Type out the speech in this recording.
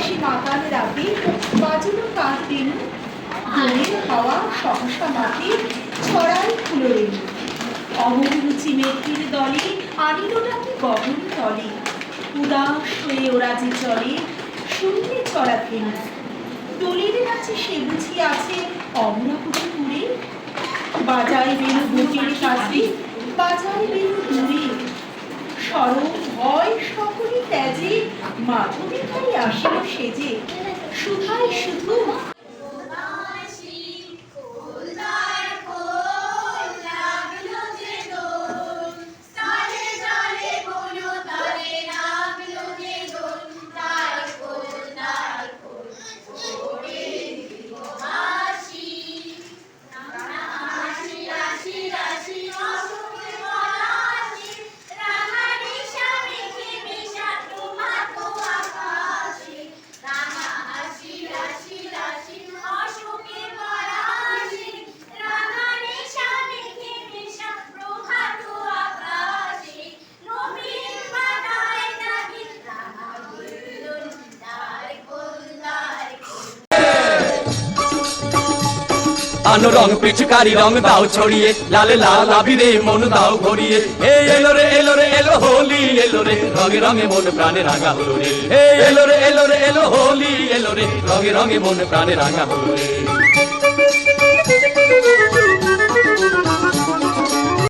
সে মাতাল রাতে বাজলো কাঁধ বেনু, ঘুমের হাওয়া সহসা মাঠে ছড়াই ফুলো রেণু। অমরুচি মেঘের দলে আনিল নাকি গগন তলে, উদাস হয়ে ওরা যে চলে শূন্যে চড়া ফেনু। দোলের নাচে সে বুঝি আছে অমরাপুরে পুরে, বাজায় বেনু বুকের কাছে, বাজায় বেনু দূরে। সরব ভয় সকলে ত্যাজে, মাধবী খাই আসিল সেজে, শুধায় শুধু আনো রং পিচকারি রং দাও ছড়িয়ে, লালে লাল আবিরে মন দাও ভরিয়ে। এলো রে এলো রে এলো হোলি, এলো রে রঙে রঙে মন প্রাণে রাঙা হলো রে। এলো রে এলো রে এলো হোলি, এলো রে রঙে রঙে মন প্রাণে রাঙা হলো রে।